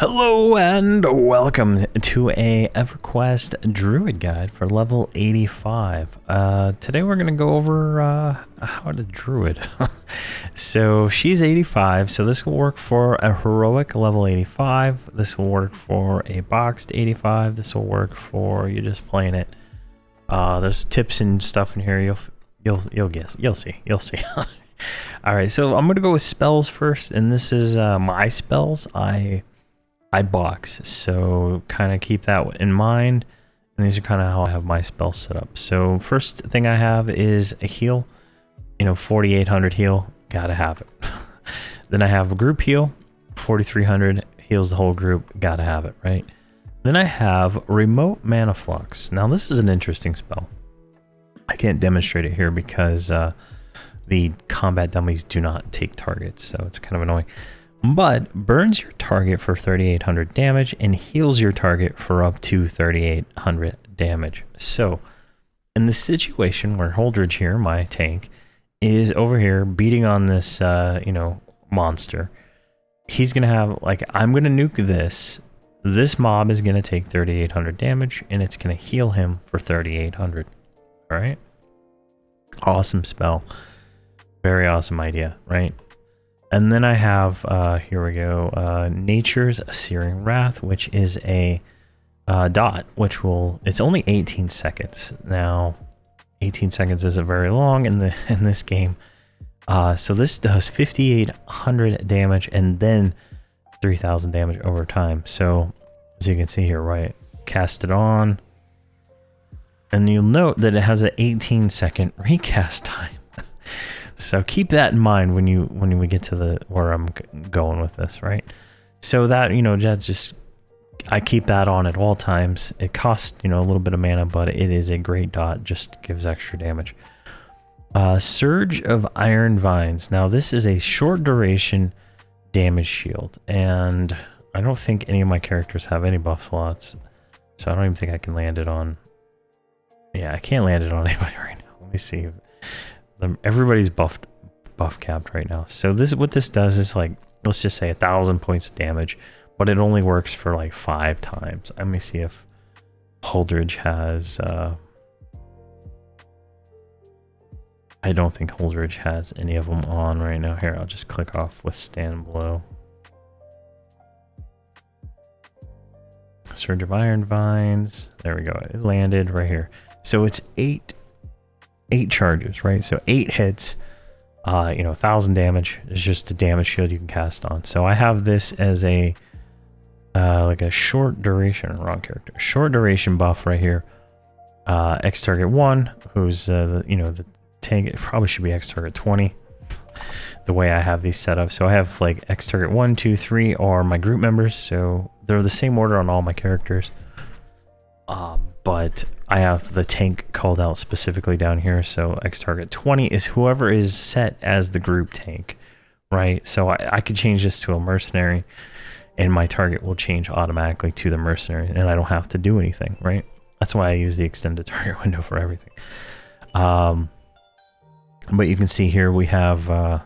Hello and welcome to a Everquest Druid guide for level 85. Today we're going to go over how to Druid. So she's 85, so this will work for a heroic level 85. This will work for a boxed 85. This will work for you just playing it. There's tips and stuff in here. You'll guess. You'll see. All right, so I'm going to go with spells first, and this is my spells. I box, so kind of keep that in mind, and these are kind of how I have my spells set up. So first thing I have is a heal, 4800 heal, gotta have it. Then I have a group heal, 4300 heals the whole group, gotta have it, right? Then I have remote mana flux. Now this is an interesting spell. I can't demonstrate it here because the combat dummies do not take targets, so it's kind of annoying. But burns your target for 3800 damage and heals your target for up to 3800 damage. So in the situation where Holdridge here, my tank, is over here beating on this monster, he's gonna have, I'm gonna nuke this mob is gonna take 3800 damage and it's gonna heal him for 3800. All right, awesome spell, very awesome idea, right? And then I have, here we go, Nature's Searing Wrath, which is a dot, which it's only 18 seconds. Now, 18 seconds isn't very long in this game. So this does 5800 damage and then 3000 damage over time. So, as you can see here, right, cast it on. And you'll note that it has an 18-second recast time. So keep that in mind when we get to where I'm going with this, right? So that, I keep that on at all times. It costs, a little bit of mana, but it is a great dot, just gives extra damage. Surge of Iron Vines. Now this is a short duration damage shield, and I don't think any of my characters have any buff slots, so I don't even think I can land it on. Yeah, I can't land it on anybody right now. Let me see. Everybody's buff capped right now. So what this does is, let's just say 1000 points of damage, but it only works for 5 times. Let me see if Holdridge has I don't think Holdridge has any of them on right now. Here, I'll just click off Withstand Blow. Surge of Iron Vines. There we go. It landed right here. So it's 8 charges, right? So 8 hits, 1000 damage is just a damage shield you can cast on. So I have this as a short duration, wrong character, short duration buff right here. X target 1, who's the tank. It probably should be X target 20. The way I have these set up, so I have X target 1, 2, 3 are my group members, so they're the same order on all my characters. But I have the tank called out specifically down here. So X target 20 is whoever is set as the group tank, right? So I could change this to a mercenary and my target will change automatically to the mercenary and I don't have to do anything, right? That's why I use the extended target window for everything. But you can see here we have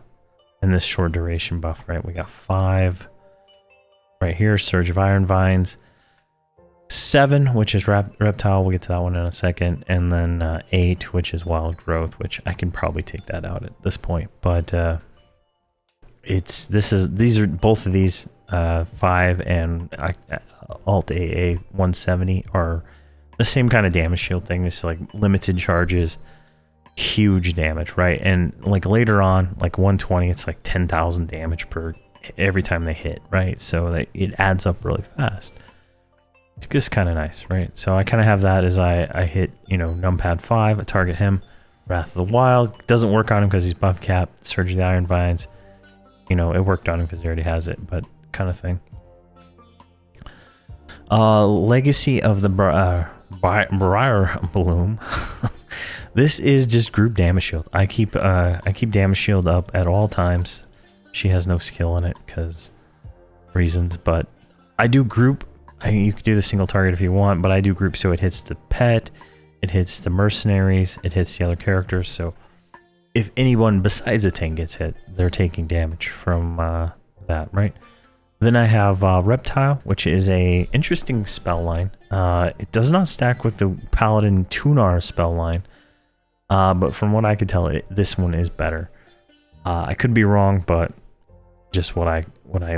in this short duration buff, right? We got 5 right here, Surge of Iron Vines. 7, which is reptile, we'll get to that one in a second, and then 8, which is wild growth, which I can probably take that out at this point. But these are both of these 5 and Alt AA 170 are the same kind of damage shield thing. It's limited charges, huge damage, right? And later on, 120, it's 10,000 damage per every time they hit, right? So it adds up really fast. It's just kind of nice, right? So I kind of have that as I hit, numpad 5, I target him. Wrath of the Wild doesn't work on him because he's buff capped. Surge of the Iron Vines, it worked on him because he already has it, but kind of thing. Legacy of the Briar Bloom. This is just group damage shield. I keep damage shield up at all times. She has no skill in it because reasons, but I do group. You could do the single target if you want, but I do group so it hits the pet, it hits the mercenaries, it hits the other characters. So if anyone besides a tank gets hit, they're taking damage from that, right? Then I have Reptile, which is a interesting spell line. It does not stack with the Paladin Tunar spell line, but from what I could tell, this one is better. I could be wrong, but just what I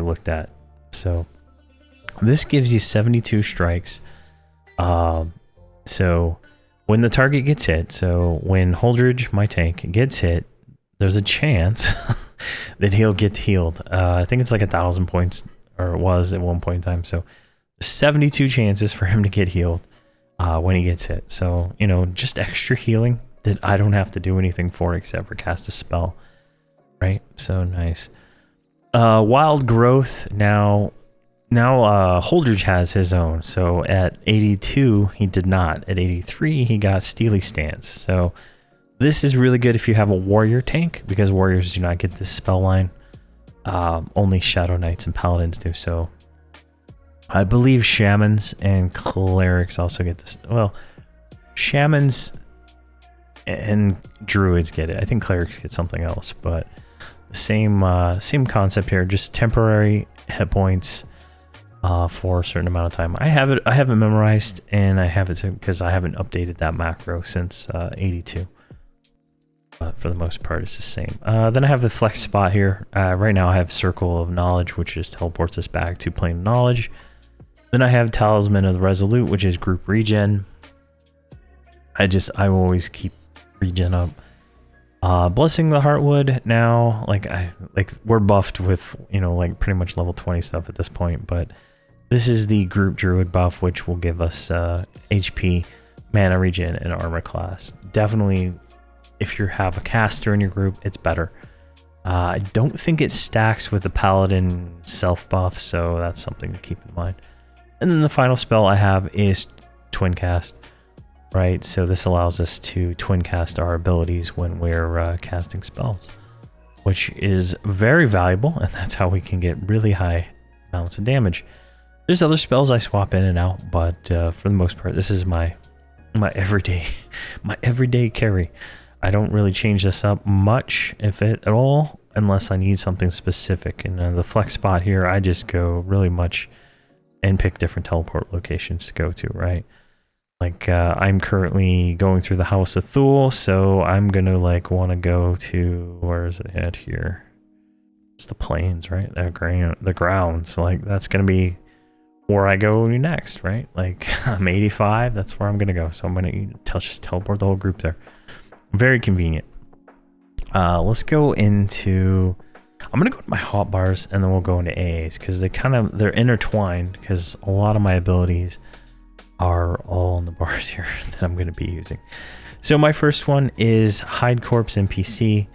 looked at. So this gives you 72 strikes. So when the target gets hit, so when Holdridge, my tank, gets hit, there's a chance that he'll get healed. I think it's like 1,000 points, or it was at one point in time. So 72 chances for him to get healed when he gets hit. So, you know, just extra healing that I don't have to do anything for except for cast a spell. Right? So nice. Wild Growth, now Holdridge has his own. So at 82, he did not. At 83, he got Steely Stance. So this is really good if you have a warrior tank, because warriors do not get this spell line. Only Shadow Knights and Paladins do. So I believe Shamans and Clerics also get this. Well, Shamans and Druids get it. I think Clerics get something else, but same concept here. Just temporary hit points for a certain amount of time. I have it memorized, and I have it because I haven't updated that macro since 82. But for the most part, it's the same. Then I have the flex spot here. Right now I have Circle of Knowledge, which just teleports us back to Plane of Knowledge. Then I have Talisman of the Resolute, which is group regen. I always keep regen up. Blessing the Heartwood now, we're buffed with, you know, like pretty much level 20 stuff at this point, but this is the group Druid buff, which will give us HP, mana regen, and armor class. Definitely, if you have a caster in your group, it's better. I don't think it stacks with the Paladin self buff, so that's something to keep in mind. And then the final spell I have is Twin Cast. Right, so this allows us to twin cast our abilities when we're casting spells, which is very valuable, and that's how we can get really high amounts of damage. There's other spells I swap in and out, but for the most part, this is my everyday carry. I don't really change this up much, if at all, unless I need something specific. And the flex spot here, I just go really much and pick different teleport locations to go to, right? Like, I'm currently going through the House of Thule, so I'm gonna want to go to, where is it at here? It's the plains, right? The grounds. Like, that's gonna be where I go next, right? Like, I'm 85, that's where I'm gonna go. So I'm gonna just teleport the whole group there. Very convenient. Let's go into, I'm gonna go to my hotbars, and then we'll go into AAs, because they're intertwined, because a lot of my abilities are all on the bars here that I'm going to be using. So my first one is Hide Corpse NPC.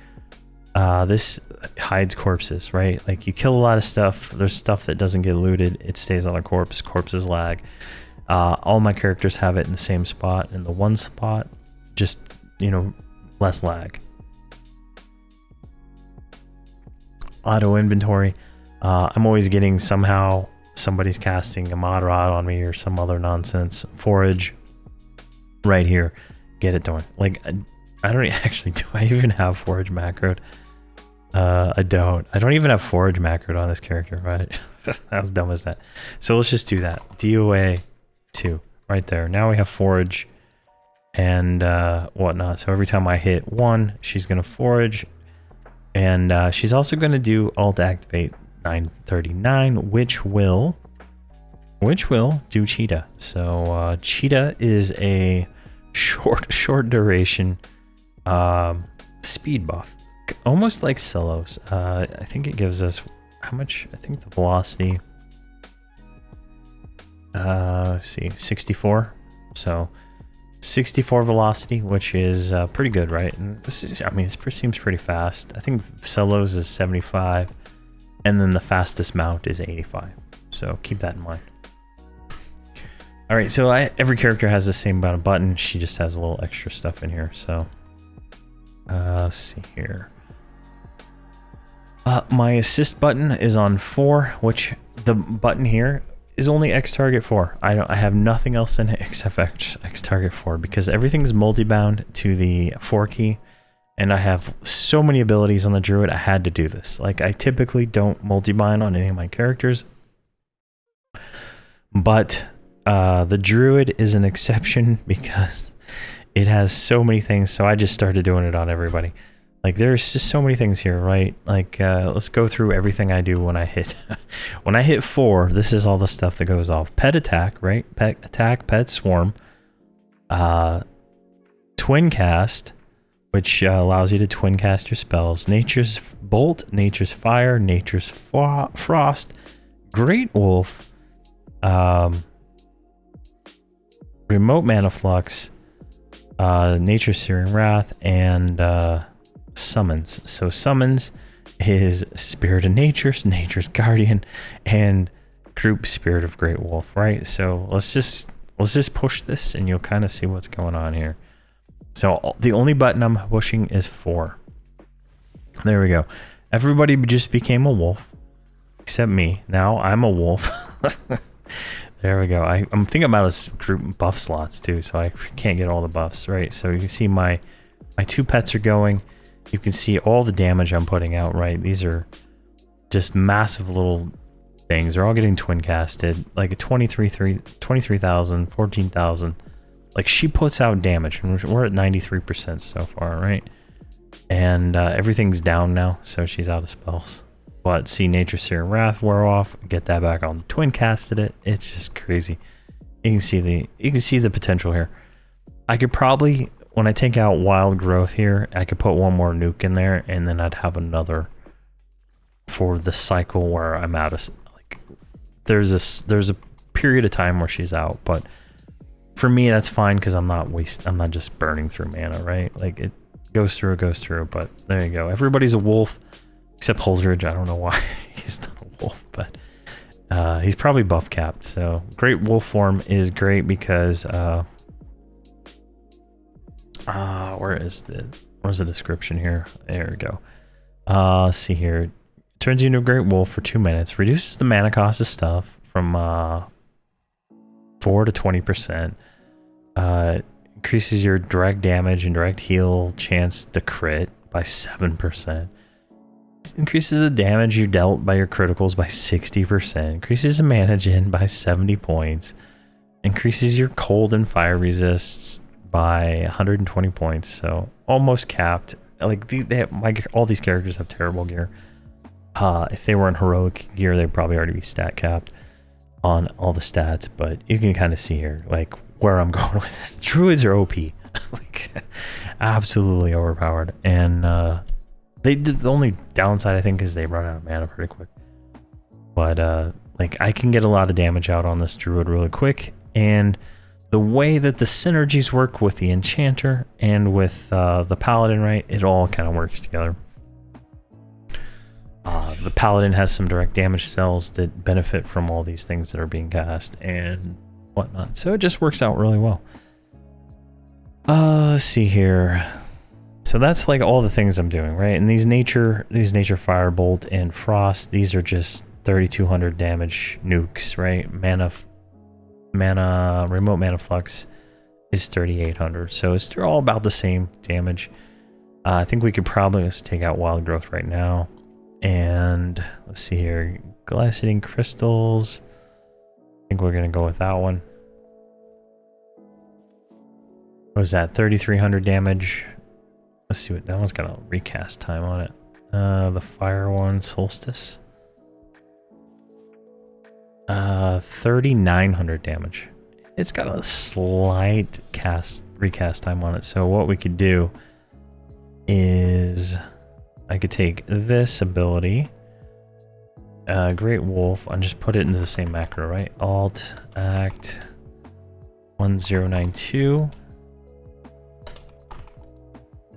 This hides corpses, right? Like, you kill a lot of stuff. There's stuff that doesn't get looted. It stays on a corpse. Corpses lag. All my characters have it in the same spot. In the one spot, just, you know, less lag. Auto inventory. I'm always getting somehow somebody's casting a mod rod on me or some other nonsense. Forage right here. Get it done. Like, I don't actually, do I even have forage macroed? I don't even have forage macroed on this character, right? How dumb is that? So let's just do that. DOA 2 right there. Now we have forage and whatnot. So every time I hit 1, she's going to forage, and she's also going to do alt activate 939, which will do cheetah. So cheetah is a short duration speed buff, almost like Celos. I think it gives us how much? I think the velocity, see, 64. So 64 velocity, which is pretty good, right? And this is, I mean, this seems pretty fast. I think Celos is 75. And then the fastest mount is 85. So keep that in mind. All right, so every character has the same amount of buttons. She just has a little extra stuff in here. So let's see here. My assist button is on 4, which the button here is only X target 4. I have nothing else in it except X target 4, because everything's multi-bound to the 4 key. And I have so many abilities on the Druid, I had to do this. Like, I typically don't multi-bind on any of my characters, But the Druid is an exception because it has so many things. So I just started doing it on everybody. Like there's just so many things here, right? Like let's go through everything I do when I hit when I hit 4. This is all the stuff that goes off. Pet attack, right? Pet attack, pet swarm, twin cast, which allows you to twin cast your spells. Nature's bolt, nature's fire, nature's frost, great wolf, remote mana flux, nature's searing wrath, and summons. So summons is spirit of nature's guardian, and group spirit of great wolf, right? So let's just push this and you'll kind of see what's going on here. So the only button I'm pushing is 4. There we go. Everybody just became a wolf except me. Now I'm a wolf. There we go. I'm thinking about this group buff slots too, so I can't get all the buffs, right? So you can see my 2 pets are going. You can see all the damage I'm putting out, right? These are just massive little things. They're all getting twin casted, like a 23,000, 14,000. Like she puts out damage, and we're at 93% so far, right? And everything's down now, so she's out of spells. But see, Nature's Searing Wrath wore off. Get that back on. Twin casted it. It's just crazy. You can see the potential here. I could probably, when I take out Wild Growth here, I could put one more nuke in there, and then I'd have another for the cycle where I'm out of, like, there's a period of time where she's out, but for me that's fine because I'm not just burning through mana, right? Like it goes through, but there you go. Everybody's a wolf except Holdridge. I don't know why he's not a wolf, but he's probably buff capped. So great wolf form is great because where's the description here? There we go. Let's see here. Turns you into a great wolf for 2 minutes. Reduces the mana cost of stuff from 4 to 20%. Increases your direct damage and direct heal chance to crit by 7%. Increases the damage you dealt by your criticals by 60%. Increases the mana gen by 70 points. Increases your cold and fire resists by 120 points. So almost capped. Like all these characters have terrible gear. If they were in heroic gear, they'd probably already be stat capped on all the stats. But you can kind of see here, like where I'm going with this. Druids are OP, like absolutely overpowered. And they did, the only downside I think is they run out of mana pretty quick. But like I can get a lot of damage out on this Druid really quick, and the way that the synergies work with the Enchanter and with the Paladin, right, it all kind of works together. The Paladin has some direct damage spells that benefit from all these things that are being cast and whatnot. So it just works out really well. Let's see here. So that's like all the things I'm doing, right? And these nature firebolt and frost, these are just 3,200 damage nukes, right? Remote mana flux is 3,800. So they're all about the same damage. I think we could probably just take out Wild Growth right now. And let's see here, glass hitting crystals. I think we're gonna go with that one. What was that? 3,300 damage. Let's see what that one's got a recast time on it. The fire one, solstice. 3,900 damage. It's got a slight recast time on it. So what we could do is I could take this ability, Great Wolf, and just put it into the same macro, right? Alt Act 1092.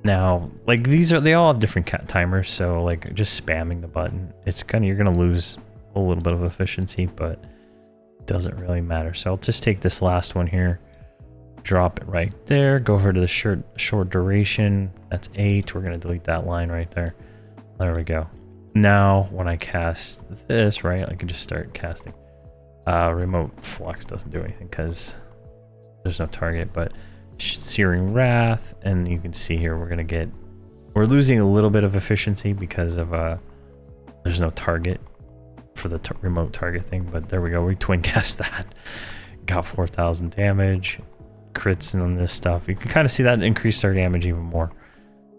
Now, like they all have different timers, so like just spamming the button, you're gonna lose a little bit of efficiency, but it doesn't really matter. So I'll just take this last one here, drop it right there, go over to the short duration. That's 8. We're gonna delete that line right there. There we go. Now when I cast this, right, I can just start casting. Remote flux doesn't do anything because there's no target, but Searing Wrath, and you can see here we're losing a little bit of efficiency because of there's no target for the remote target thing, but there we go. We twin cast that. Got 4,000 damage. Crits on this stuff. You can kind of see that increased our damage even more.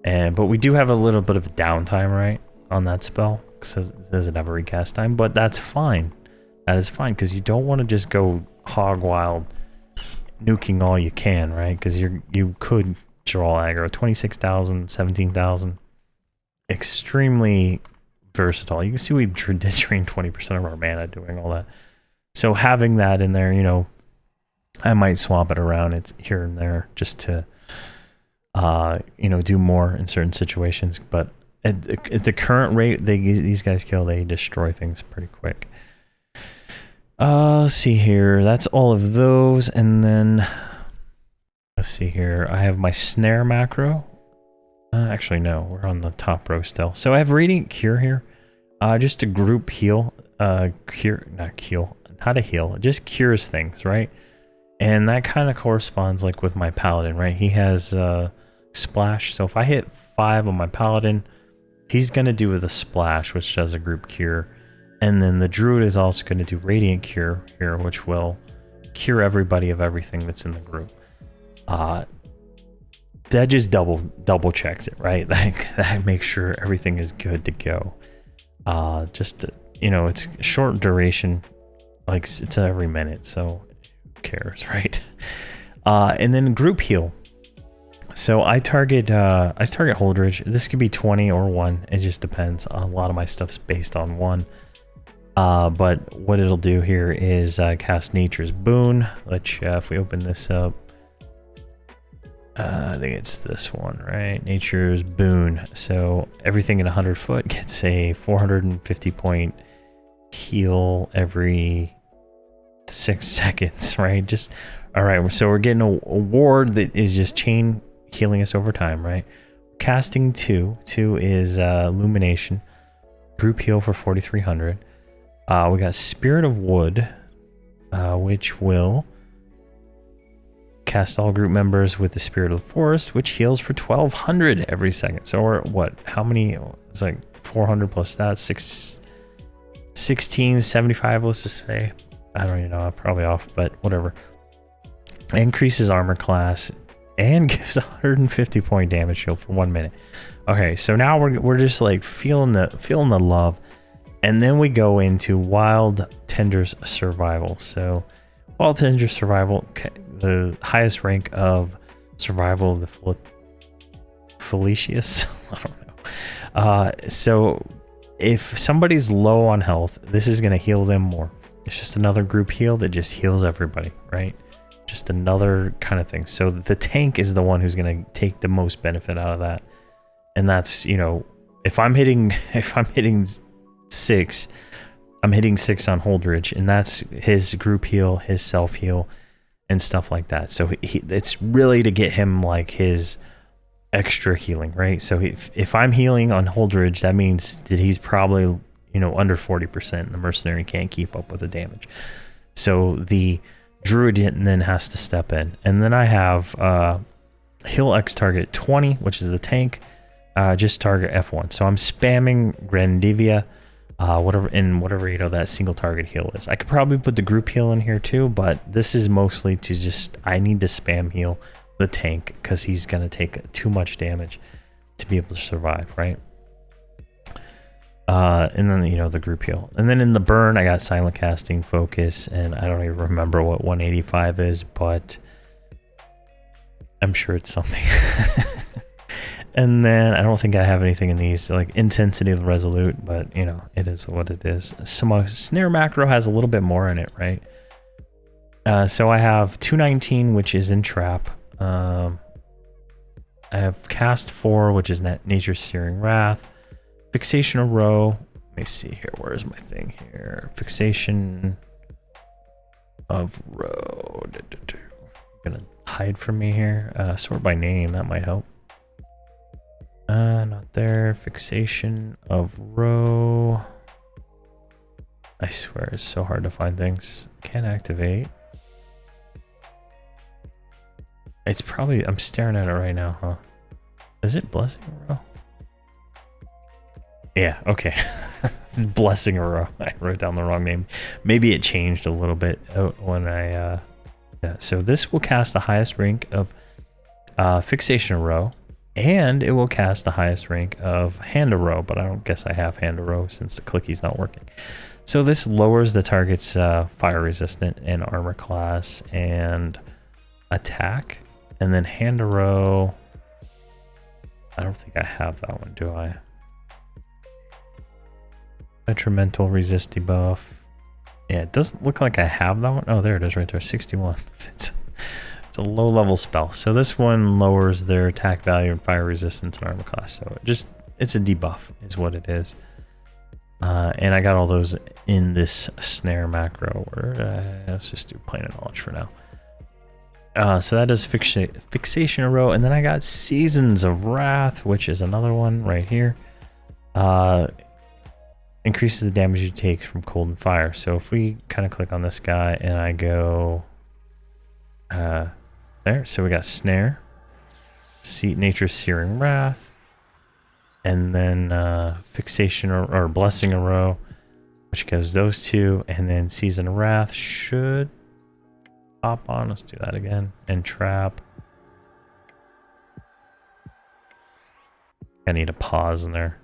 But we do have a little bit of downtime, right, on that spell, because it doesn't have a recast time, but that's fine. That is fine, because you don't want to just go hog wild, nuking all you can, right? Because you could draw aggro. 26,000, 17,000. Extremely versatile. You can see we did drain 20% of our mana doing all that. So having that in there, you know, I might swap it around. It's here and there just to, you know, do more in certain situations. But at the current rate these guys kill, they destroy things pretty quick. Let's see here. That's all of those. And then, let's see here. I have my snare macro. Actually, no. We're on the top row still. So I have Radiant Cure here. Just a group heal. Not heal. How to heal. It just cures things, right? And that kind of corresponds like with my paladin, right? He has splash. So if I hit 5 on my paladin, he's going to do with a splash, which does a group cure. And then the druid is also going to do radiant cure here, which will cure everybody of everything that's in the group. That just double checks it, right? That makes sure everything is good to go. Just, you know, it's short duration, like it's every minute, so who cares, right? And then group heal. So I target Holdridge. This could be 20 or 1. It just depends. A lot of my stuff's based on 1. But what it'll do here is cast Nature's Boon, which if we open this up, I think it's this one, right? Nature's Boon. So everything in 100 foot gets a 450 point heal every 6 seconds, right? Just, all right. So we're getting a ward that is just chain healing us over time, right? Casting 2. 2 is Illumination. Group heal for 4,300. We got Spirit of Wood, which will cast all group members with the Spirit of the Forest, which heals for 1,200 every second. So we're what? How many? It's like 400 plus that. 1675. Let's just say. I don't even know. I'm probably off, but whatever. Increases armor class and gives 150 point damage shield for 1 minute. Okay, so now we're just like feeling the love. And then we go into Wild Tender's Survival. So Wild Tender's Survival, the highest rank of survival of the Felicious. I don't know. So if somebody's low on health, this is going to heal them more. It's just another group heal that just heals everybody, right? Just another kind of thing. So the tank is the one who's going to take the most benefit out of that. And that's, you know, if I'm hitting 6, I'm hitting 6 on Holdridge, and that's his group heal, his self heal, and stuff like that. So it's really to get him like his extra healing, right? So if I'm healing on Holdridge, that means that he's probably, you know, under 40%. The mercenary can't keep up with the damage. So the druid then has to step in. And then I have heal X target 20, which is the tank, just target F1. So I'm spamming Grandivia, whatever you know that single target heal is. I could probably put the group heal in here too, but this is mostly to just, I need to spam heal the tank because he's gonna take too much damage to be able to survive, right? And then, you know, the group heal. And then in the burn, I got silent casting, focus, and I don't even remember what 185 is, but I'm sure it's something. And then I don't think I have anything in these, like intensity of the resolute, but you know, it is what it is. Some snare macro has a little bit more in it, right? So I have 219, which is in trap. I have cast 4, which is Nature's Searing Wrath. Fixation of row. Let me see here. Where is my thing here? Fixation of row. I'm gonna hide from me here. Sort by name. That might help. Not there. Fixation of row. I swear it's so hard to find things. Can't activate. It's probably, I'm staring at it right now, huh? Is it blessing row? Yeah, okay. Blessing a row. I wrote down the wrong name. Maybe it changed a little bit when I... yeah. So this will cast the highest rank of Fixation a Row, and it will cast the highest rank of Hand a Row, but I don't guess I have Hand a Row since the clicky's not working. So this lowers the target's fire resistant and armor class and attack, and then Hand a Row... I don't think I have that one, do I? Detrimental resist debuff. Yeah, it doesn't look like I have that one. Oh, there it is right there, 61. It's a low level spell. So this one lowers their attack value and fire resistance and armor class. So it's a debuff is what it is. And I got all those in this snare macro. Or let's just do plain knowledge for now. So that does Fixation a Row, and then I got Seasons of Wrath, which is another one right here. Increases the damage you take from cold and fire. So if we kind of click on this guy and I go there, so we got Snare, Nature's Searing Wrath, and then Fixation or Blessing a Row, which goes those two, and then Season of Wrath should pop on. Let's do that again. And Trap. I need a pause in there.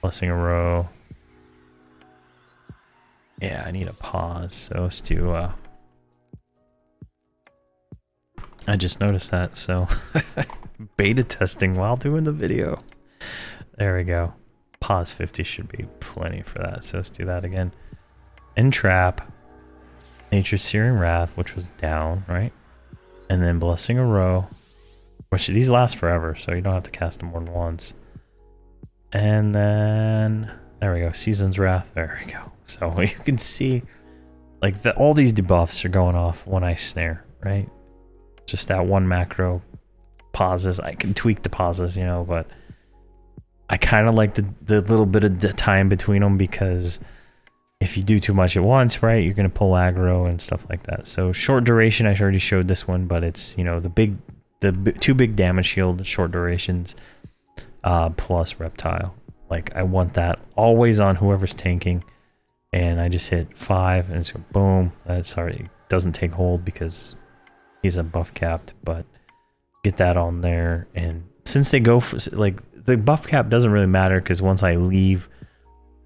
Blessing a Row. Yeah, I need a pause. So let's do I just noticed that, so beta testing while doing the video. There we go. Pause 50 should be plenty for that. So let's do that again. Entrap. Nature's Searing Wrath, which was down, right? And then Blessing a Row, which these last forever, so you don't have to cast them more than once. And then there we go, Season's Wrath. There we go. So you can see, like, all these debuffs are going off when I snare, right? Just that one macro pauses. I can tweak the pauses, you know, but I kind of like the little bit of the time between them, because if you do too much at once, right, you're going to pull aggro and stuff like that. So short duration, I already showed this one, but it's, you know, the two big damage shield, short durations, plus reptile. Like, I want that always on whoever's tanking, and I just hit 5 and it's boom. Sorry, it doesn't take hold because he's a buff capped, but get that on there. And since they go for, like, the buff cap doesn't really matter, because once I leave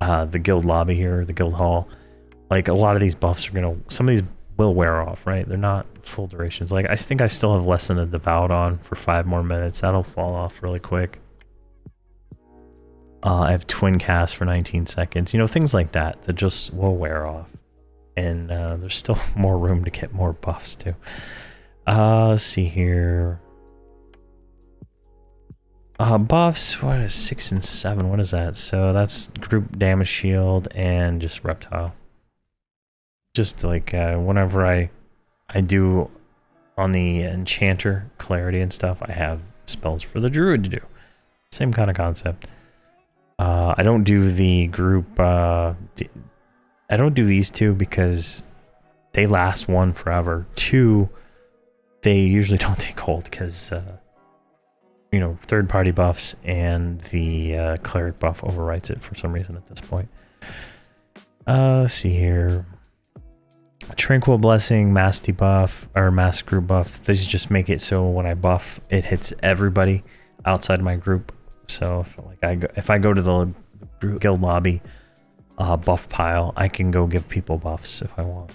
the guild lobby here, the guild hall, like, a lot of these buffs are gonna, some of these will wear off, right? They're not full durations. Like, I think I still have Lesson of Devout on for 5 more minutes. That'll fall off really quick. I have Twin Cast for 19 seconds. You know, things like that that just will wear off. And there's still more room to get more buffs too. Let's see here. Buffs, what is 6 and 7? What is that? So that's group damage shield and just reptile. Just like whenever I do on the enchanter clarity and stuff, I have spells for the druid to do. Same kind of concept. I don't do the group. I don't do these two because they last, 1, forever. 2, they usually don't take hold because you know, third-party buffs, and the cleric buff overwrites it for some reason at this point. Let's see here. Tranquil Blessing, Mass debuff, or Mass group buff. These just make it so when I buff, it hits everybody outside my group. So if I go to the guild lobby buff pile, I can go give people buffs if I want.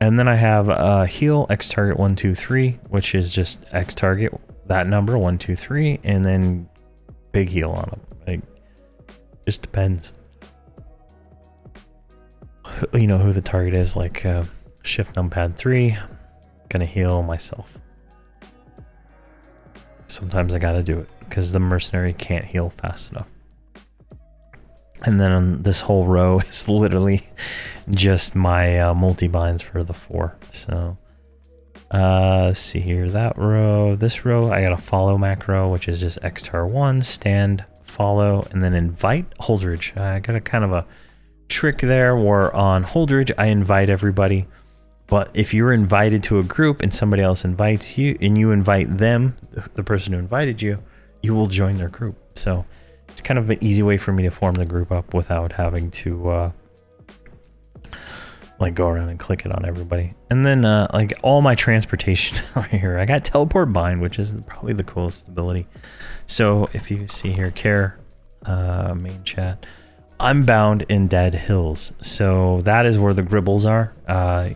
And then I have heal X target 1, 2, 3, which is just X target that number 1, 2, 3, and then big heal on them. Like, just depends. You know who the target is. Like shift numpad 3, gonna heal myself. Sometimes I gotta do it because the mercenary can't heal fast enough. And then this whole row is literally just my multi-binds for the 4. So let's see here, that row, this row, I got a follow macro, which is just xtar1, stand, follow, and then invite Holdridge. I got a kind of a trick there where on Holdridge, I invite everybody. But if you're invited to a group and somebody else invites you and you invite them, the person who invited you, you will join their group. So It's kind of an easy way for me to form the group up without having to like go around and click it on everybody. And then like all my transportation right here, I got teleport bind, which is probably the coolest ability. So if you see here, care main chat, I'm bound in Dead Hills. So that is where the Gribbles are.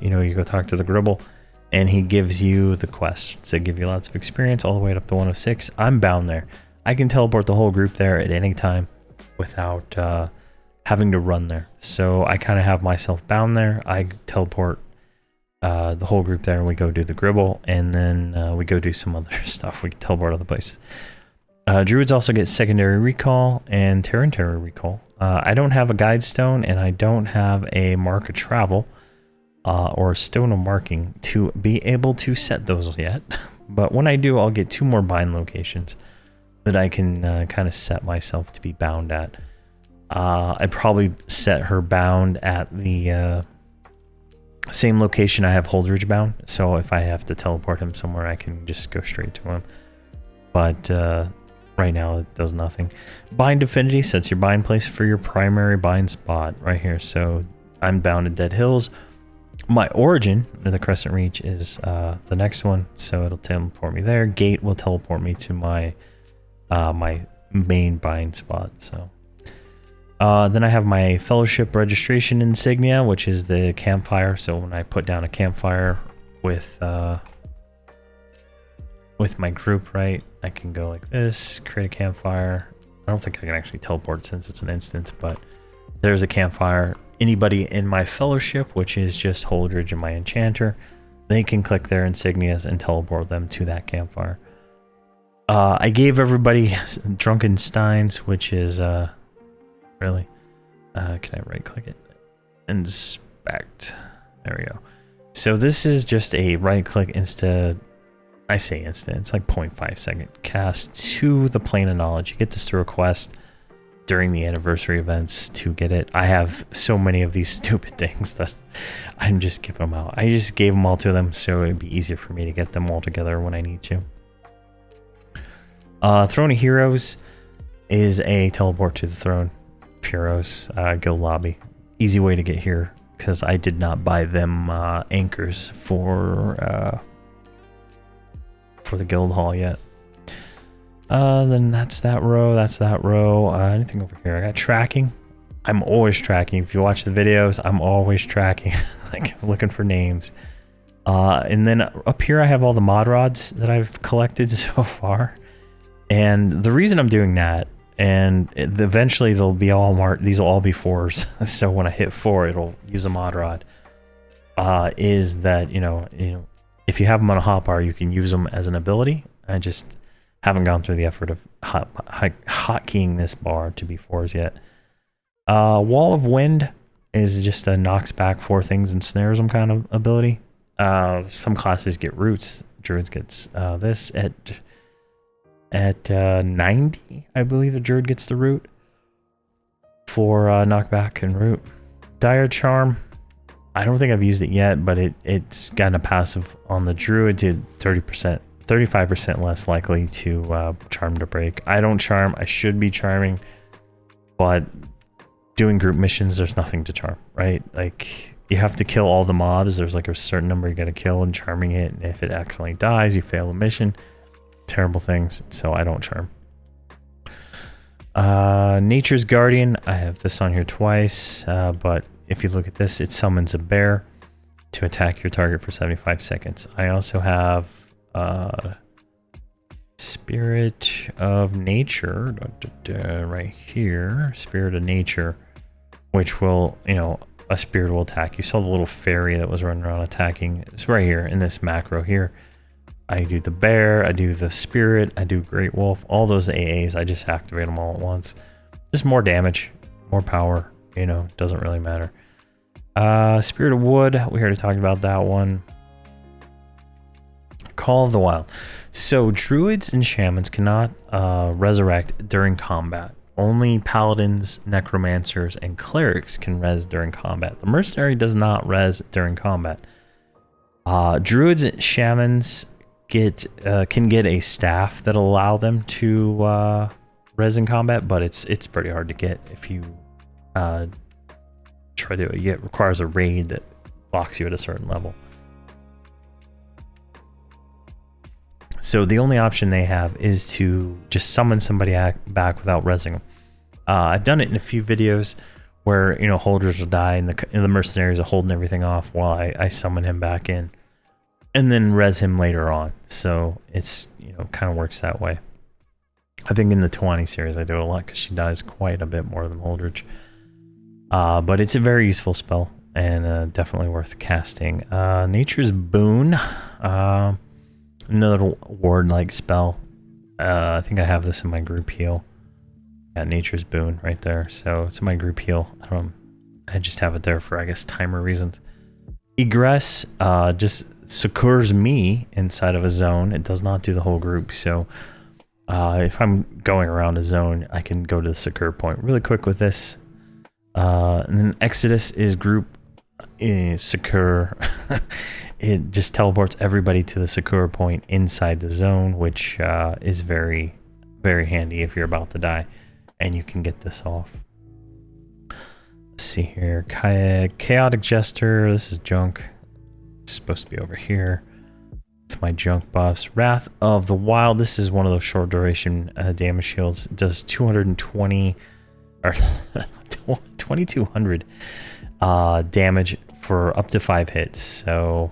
You know, you go talk to the Gribble and he gives you the quest to give you lots of experience all the way up to 106. I'm bound there. I can teleport the whole group there at any time without having to run there. So I kind of have myself bound there. I teleport the whole group there and we go do the Gribble, and then we go do some other stuff. We can teleport other places. Druids also get secondary recall and terror recall. I don't have a guide stone and I don't have a mark of travel or a stone of marking to be able to set those yet. But when I do, I'll get 2 more bind locations that I can kind of set myself to be bound at. I'd probably set her bound at the same location I have Holdridge bound. So if I have to teleport him somewhere, I can just go straight to him. But right now it does nothing. Bind Affinity sets your bind place for your primary bind spot right here. So I'm bound in Dead Hills. My origin, the Crescent Reach, is the next one. So it'll teleport me there. Gate will teleport me to my my main bind spot. So then I have my Fellowship Registration Insignia, which is the campfire. So when I put down a campfire with my group, right, I can go like this, create a campfire. I don't think I can actually teleport since it's an instance, but there's a campfire. Anybody in my fellowship, which is just Holdridge and my enchanter, they can click their insignias and teleport them to that campfire. I gave everybody Drunken Steins, which is really can I right click it? Inspect. There we go. So this is just a right click insta. I say instant, it's like 0.5 second cast to the Plane of Knowledge. You get this through a quest during the anniversary events to get it. I have so many of these stupid things that I'm just giving them out. I just gave them all to them so it'd be easier for me to get them all together when I need to. Throne of Heroes is a teleport to the Throne of Heroes guild lobby. Easy way to get here because I did not buy them anchors for the guild hall yet. Then that's that row. Anything over here? I got tracking. I'm always tracking. If you watch the videos, I'm always tracking. Like looking for names. And then up here I have all the mod rods that I've collected so far. And the reason I'm doing that, and eventually they'll be all marked, these will all be 4s. So when I hit 4, it'll use a mod rod. Is that, you know, if you have them on a hotbar, you can use them as an ability. I just haven't gone through the effort of hotkeying this bar to be 4s yet. Wall of Wind is just a knocks back 4 things and snares them kind of ability. Some classes get roots. Druids gets this at 90, I believe a Druid gets the root for knockback and root. Dire Charm. I don't think I've used it yet, but it's gotten a passive on the Druid to 30%, 35% less likely to charm to break. I don't charm. I should be charming, but doing group missions, there's nothing to charm, right? Like you have to kill all the mobs. There's like a certain number you got to kill and charming it. And if it accidentally dies, you fail a mission. Terrible things. So I don't charm. Nature's Guardian. I have this on here twice, but if you look at this, it summons a bear to attack your target for 75 seconds. I also have Spirit of Nature right here. Spirit of Nature, which will, a spirit will attack. You saw the little fairy that was running around attacking. It's right here in this macro here. I do the bear, I do the spirit, I do Great Wolf, all those AAs. I just activate them all at once. Just more damage, more power. Doesn't really matter. Spirit of Wood, we already talked about that one. Call of the Wild. So druids and shamans cannot resurrect during combat. Only paladins, necromancers, and clerics can res during combat. The mercenary does not res during combat. Druids and shamans can get a staff that'll allow them to res in combat, but it's pretty hard to get if you try to. It requires a raid that blocks you at a certain level. So the only option they have is to just summon somebody back without resing them. I've done it in a few videos where, you know, holders will die and the mercenaries are holding everything off while I summon him back in and then res him later on. So it's, you know, kind of works that way. I think in the Tawani series I do it a lot because she dies quite a bit more than Holdridge. But it's a very useful spell and definitely worth casting. Nature's Boon. Another ward-like spell. I think I have this in my group heal. Yeah, Nature's Boon right there. So it's in my group heal. I just have it there for, I guess, timer reasons. Egress just succors me inside of a zone. It does not do the whole group. So if I'm going around a zone, I can go to the succor point really quick with this. And then Exodus is group succor. It just teleports everybody to the succor point inside the zone, which is very, very handy if you're about to die. And you can get this off. Let's see here. Chaotic Jester. This is junk. It's supposed to be over here. With my junk buffs. Wrath of the Wild. This is one of those short duration damage shields. It does 220 or 2200 damage for up to 5 hits. So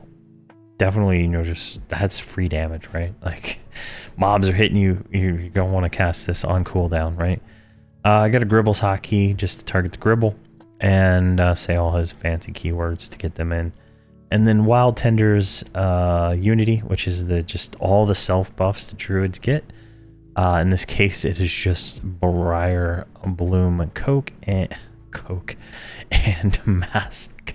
definitely, you know, just that's free damage, right? Like mobs are hitting you, you're gonna want to cast this on cooldown, right? I got a Gribble's hotkey just to target the Gribble and say all his fancy keywords to get them in. And then Wild Tender's Unity, which is just all the self buffs the druids get. In this case, it is just Briar Bloom Coke and Mask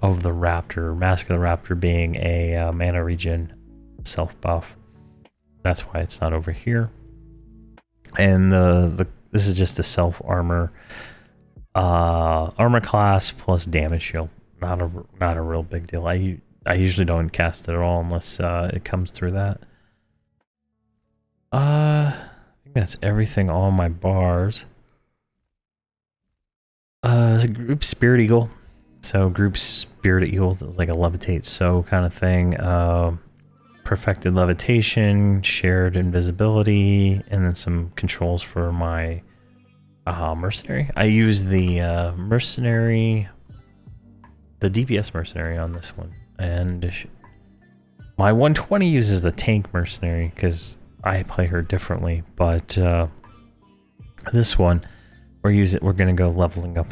of the Raptor. Mask of the Raptor being a mana regen self buff. That's why it's not over here. And this is just a self armor class plus damage shield. Not a real big deal. I usually don't cast it at all unless it comes through that. I think that's everything on my bars. Group Spirit Eagle. So group Spirit Eagle is like a levitate so kind of thing. Perfected levitation, shared invisibility, and then some controls for my mercenary. I use the mercenary, the DPS mercenary on this one, and my 120 uses the tank mercenary because I play her differently. But this one, we're gonna go leveling up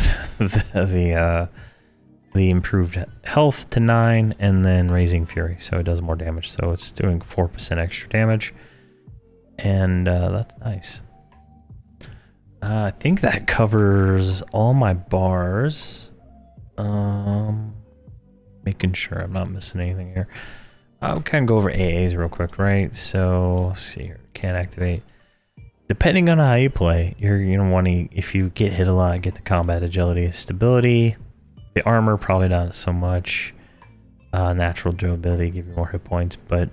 the improved health to 9 and then raising fury, so it does more damage. So it's doing 4% extra damage, and that's nice. I think that covers all my bars. Making sure I'm not missing anything here. I'll kind of go over AAs real quick, right? So let's see here. Can't activate. Depending on how you play, you're gonna want to, if you get hit a lot, get the combat agility, stability. The armor probably not so much. Natural durability, give you more hit points, but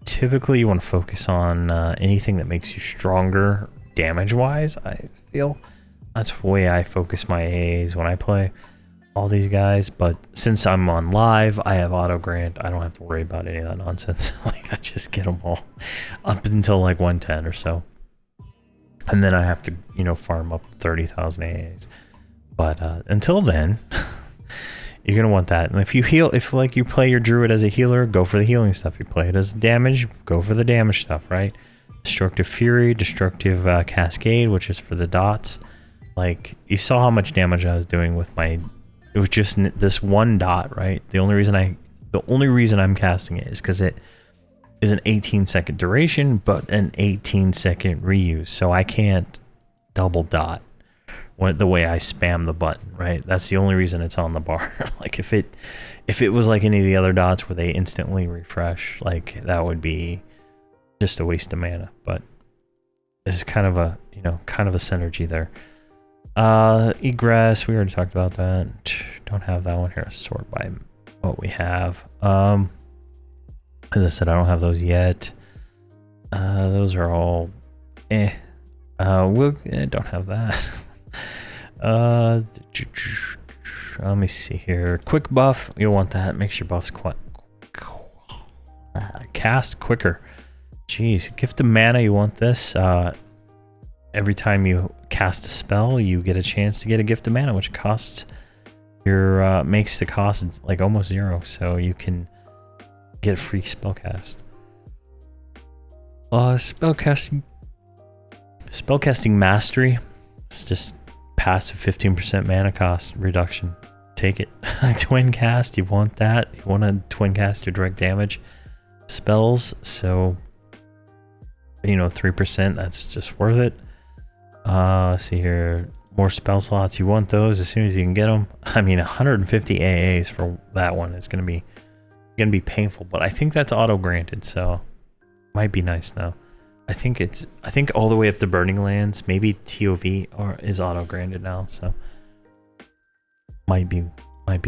typically you want to focus on anything that makes you stronger damage-wise. I feel that's the way I focus my AAs when I play all these guys. But since I'm on live, I have auto grant. I don't have to worry about any of that nonsense. Like I just get them all up until like 110 or so, and then I have to, you know, farm up 30,000 AAs. But until then. You're gonna want that. And if you heal, if like you play your druid as a healer, go for the healing stuff. You play it as damage, go for the damage stuff, right? Destructive Fury, Destructive Cascade, which is for the dots. Like you saw how much damage I was doing with my. It was just this one dot, right? The only reason I'm casting it is because it is an 18-second duration, but an 18-second reuse. So I can't double dot. The way I spam the button, right? That's the only reason it's on the bar. Like if it was like any of the other dots where they instantly refresh, like that would be just a waste of mana. But there's kind of a, you know, kind of a synergy there. Egress, we already talked about that. Don't have that one here. Sort by what we have. As I said, I don't have those yet. Those are all don't have that. uh, let me see here. Quick buff, you'll want that. Makes your buffs cast quicker. Jeez, gift of mana, you want this. Every time you cast a spell, you get a chance to get a gift of mana, which costs your makes the cost like almost 0, so you can get free spellcast. Spellcasting mastery. It's just passive 15% mana cost reduction. Take it. Twin cast, you want that. You want to twin cast your direct damage spells, so you know 3%, that's just worth it. Let's see here, more spell slots, you want those as soon as you can get them. I mean 150 AAs for that one. It's gonna be painful, but I think that's auto granted, so might be nice now. I think all the way up to Burning Lands, maybe TOV or is auto granted now, so might be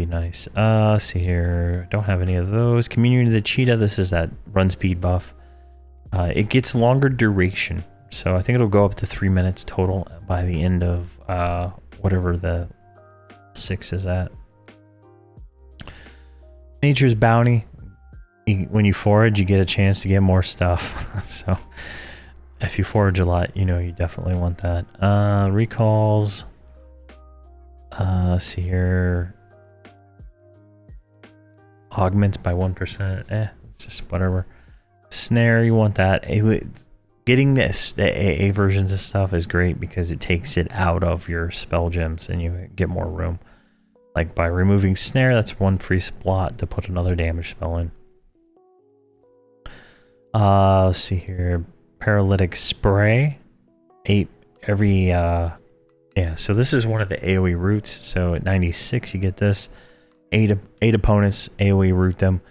nice. Let's see here, don't have any of those. Communion of the Cheetah, this is that run speed buff. It gets longer duration, so I think it'll go up to 3 minutes total by the end of whatever the 6 is at. Nature's Bounty, when you forage, you get a chance to get more stuff. So if you forage a lot, you know you definitely want that. Recalls. Let's see here. Augments by 1%. It's just whatever. Snare, you want that. Getting the AA versions of stuff is great because it takes it out of your spell gems and you get more room. Like by removing Snare, that's 1 free slot to put another damage spell in. Let's see here. Paralytic Spray. 8 every yeah, so this is one of the AoE roots. So at 96 you get this. 8 opponents, AoE root them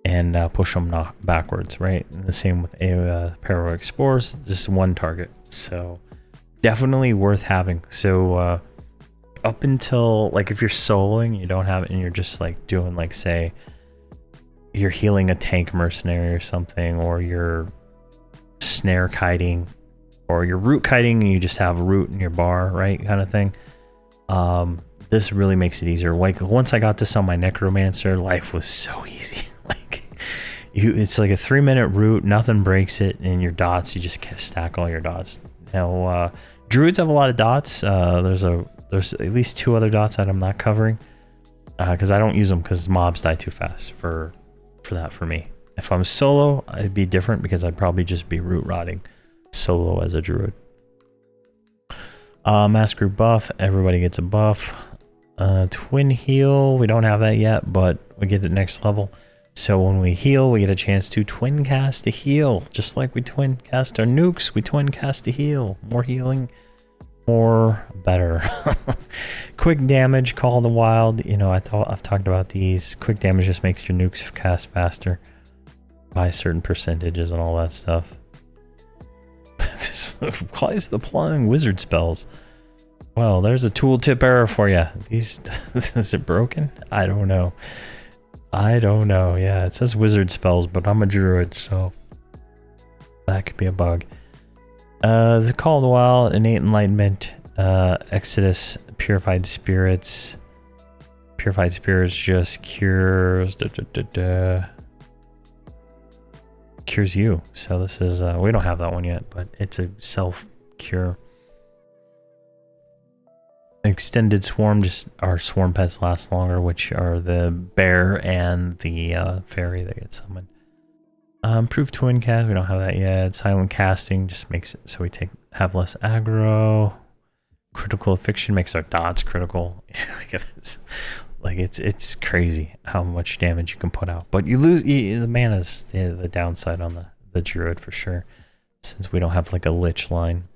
and push them backwards, right? And the same with Paralytic Spores, just 1 target. So definitely worth having. So up until, like, if you're soloing, you don't have it and you're just like doing, like, say you're healing a tank mercenary or something, or you're snare kiting, or you're root kiting and you just have a root in your bar, right, kind of thing. This really makes it easier. Like, once I got this on my Necromancer, life was so easy. Like, it's like a 3-minute root, nothing breaks it, and your dots, you just stack all your dots. Now, Druids have a lot of dots. There's at least 2 other dots that I'm not covering because I don't use them because mobs die too fast for me. If I'm solo, it'd be different because I'd probably just be root rotting solo as a Druid. Mass Group buff, everybody gets a buff. Twin heal, we don't have that yet, but we get it next level. So when we heal, we get a chance to twin cast the heal. Just like we twin cast our nukes, we twin cast the heal. More healing, more better. Quick damage, Call of the Wild. You know, I've talked about these. Quick damage just makes your nukes cast faster by certain percentages and all that stuff. This applies to applying wizard spells. Well, there's a tooltip error for you. Is it broken? I don't know. Yeah, it says wizard spells, but I'm a druid, so that could be a bug. The Call of the Wild, Innate Enlightenment, Exodus, Purified Spirits. Purified Spirits just cures cures you. So this is we don't have that one yet, but it's a self cure. Extended Swarm, just our swarm pets last longer, which are the bear and the fairy that get summoned. Improved Twin Cast, we don't have that yet. Silent Casting just makes it so we have less aggro. Critical Affliction makes our dots critical. It's crazy how much damage you can put out, but you lose the mana's the downside on the Druid for sure, since we don't have like a Lich line.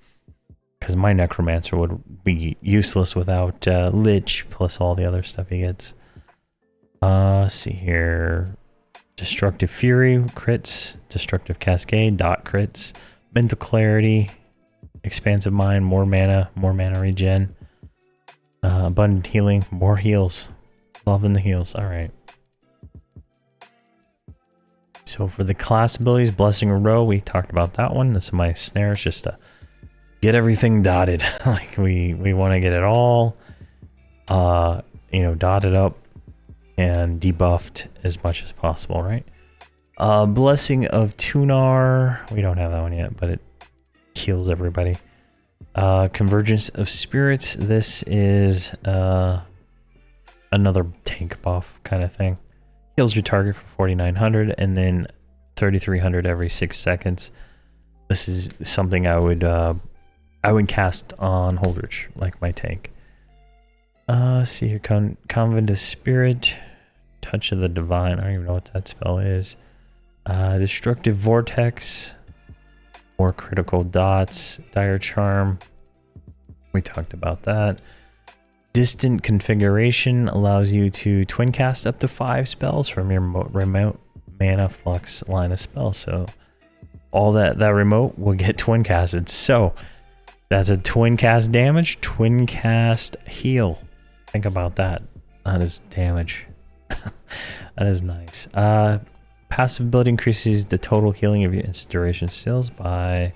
Because my Necromancer would be useless without Lich, plus all the other stuff he gets. Let's see here. Destructive Fury crits. Destructive Cascade, dot crits. Mental Clarity. Expansive Mind, more mana regen. Abundant Healing, more heals. Loving the heals, alright. So for the class abilities, Blessing a Row, we talked about that one. This is my snare, it's just a get everything dotted. Like we want to get it all, you know, dotted up and debuffed as much as possible, right? Blessing of Tunar. We don't have that one yet, but it heals everybody. Convergence of Spirits. This is another tank buff kind of thing. Heals your target for 4,900 and then 3,300 every 6 seconds. This is something I would cast on Holdridge, like my tank. See here, Convent of Spirit, Touch of the Divine. I don't even know what that spell is. Destructive Vortex, more critical dots. Dire Charm, we talked about that. Distant Configuration allows you to twin cast up to 5 spells from your remote mana flux line of spells. So all that remote will get twin casted. So that's a twin cast damage, twin cast heal. Think about that. That is damage. That is nice. Passive ability increases the total healing of your instant duration skills by...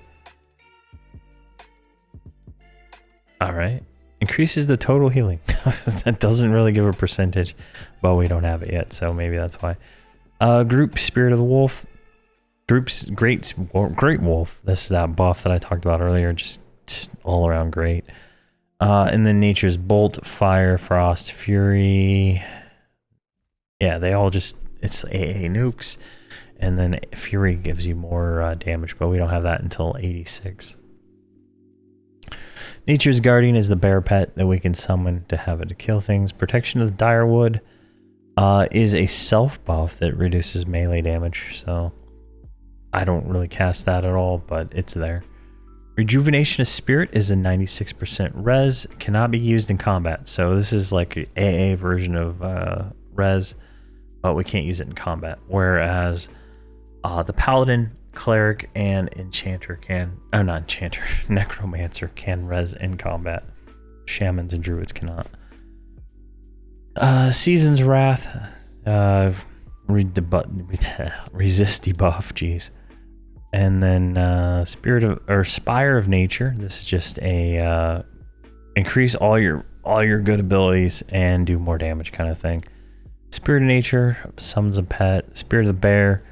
Alright. Increases the total healing. That doesn't really give a percentage, but we don't have it yet, so maybe that's why. Group Spirit of the Wolf. Group's Great Wolf. This is that buff that I talked about earlier. Just all around great. And then Nature's Bolt, Fire, Frost, Fury. Yeah, they all just... It's AA nukes. And then Fury gives you more damage, but we don't have that until 86. Nature's Guardian is the bear pet that we can summon to have it to kill things. Protection of the Direwood is a self buff that reduces melee damage, so I don't really cast that at all, but it's there. Rejuvenation of Spirit is a 96% res, cannot be used in combat. So this is like an AA version of res, but we can't use it in combat. Whereas the Paladin, Cleric, and Enchanter can, oh not Enchanter, Necromancer can res in combat. Shamans and Druids cannot. Season's Wrath, resist debuff, jeez. And then Spire of Nature. This is just a increase all your good abilities and do more damage kind of thing. Spirit of Nature summons a pet. Spirit of the Bear.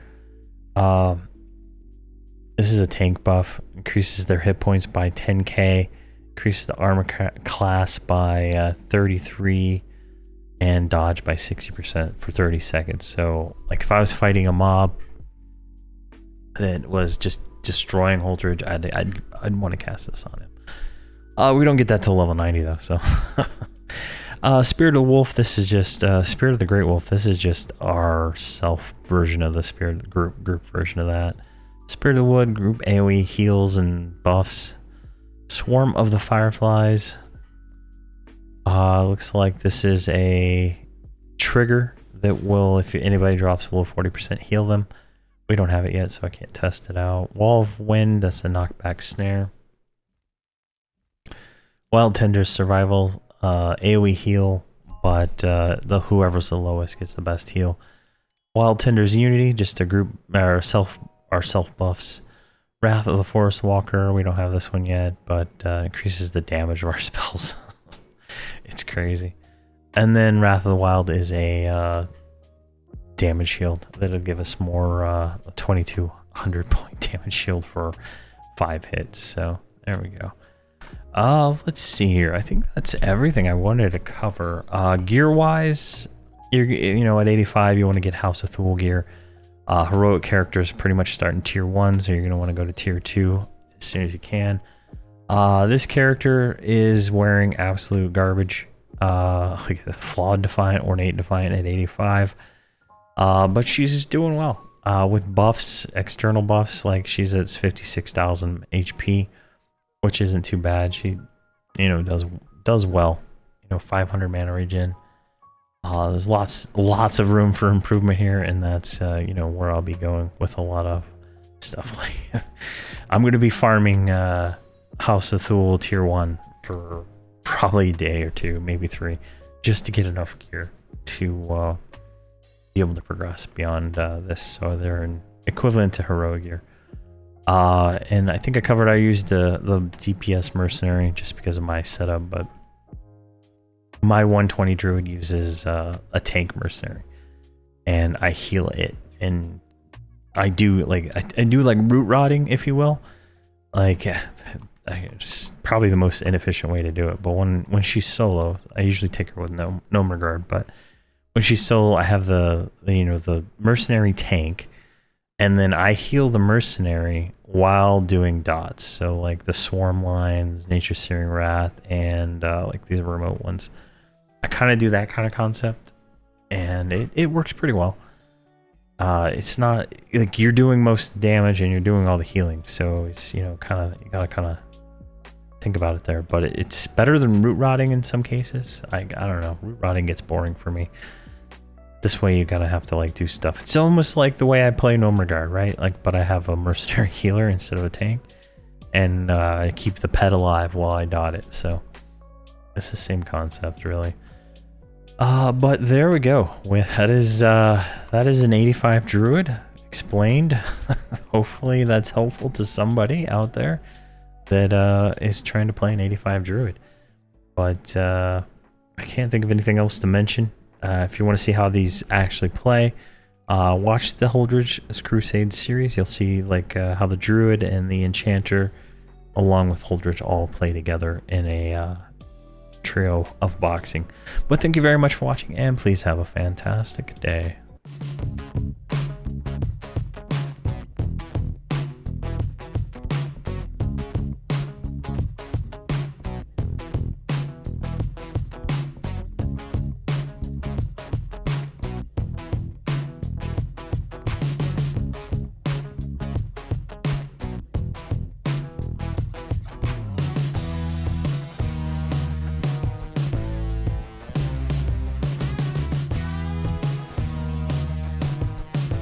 This is a tank buff. Increases their hit points by 10k. Increases the armor class by 33 and dodge by 60% for 30 seconds. So like if I was fighting a mob that was just destroying Holdridge, I'd want to cast this on him. We don't get that till level 90 though, so. Spirit of the Wolf, this is just Spirit of the Great Wolf. This is just our self version of the Spirit of the group version of that. Spirit of the Wood, group AoE heals and buffs. Swarm of the Fireflies. Looks like this is a trigger that will, if anybody drops below 40%, heal them. We don't have it yet, so I can't test it out. Wall of Wind, that's a knockback snare. Wild Tender's Survival, AoE heal, but whoever's the lowest gets the best heal. Wild Tender's Unity, just a group, our self buffs. Wrath of the Forest Walker, we don't have this one yet, but increases the damage of our spells. It's crazy. And then Wrath of the Wild is a damage shield that'll give us more 2200 point damage shield for 5 hits. So there we go. Let's see here. I think that's everything I wanted to cover. Gear wise, you know, at 85 you want to get House of Thule gear. Heroic characters pretty much start in tier 1, so you're going to want to go to tier 2 as soon as you can. This character is wearing absolute garbage. Like Flawed Defiant, Ornate Defiant at 85. But she's doing well. With buffs, external buffs, like she's at 56,000 HP, which isn't too bad. She, you know, does well. You know, 500 mana regen. There's lots of room for improvement here, and that's you know, where I'll be going with a lot of stuff. Like I'm going to be farming House of Thule tier 1 for probably a day or 2, maybe 3, just to get enough gear to be able to progress beyond this. So they're an equivalent to heroic gear. And I think I covered I used the DPS mercenary just because of my setup, but my 120 druid uses a tank mercenary, and I heal it, and I do like I do like root rotting, if you will. Like it's probably the most inefficient way to do it, but when she's solo, I usually take her with no regard. But when she's solo, I have the mercenary tank, and then I heal the mercenary while doing dots. So like the swarm lines, Nature's Searing Wrath, and like these remote ones. I kind of do that kind of concept, and it works pretty well. It's not like you're doing most of the damage and you're doing all the healing, so it's you gotta kind of think about it there. But it's better than root rotting in some cases. I don't know, root rotting gets boring for me. This way you gotta have to like do stuff. It's almost like the way I play Gnome Regard, right? Like, but I have a mercenary healer instead of a tank, and I keep the pet alive while I dot it. So it's the same concept, really. But there we go. That is an 85 druid explained. Hopefully that's helpful to somebody out there that is trying to play an 85 druid. But I can't think of anything else to mention. If you want to see how these actually play, watch the Holdridge Crusade series. You'll see like how the druid and the enchanter, along with Holdridge, all play together in a trio of boxing. But thank you very much for watching, and please have a fantastic day.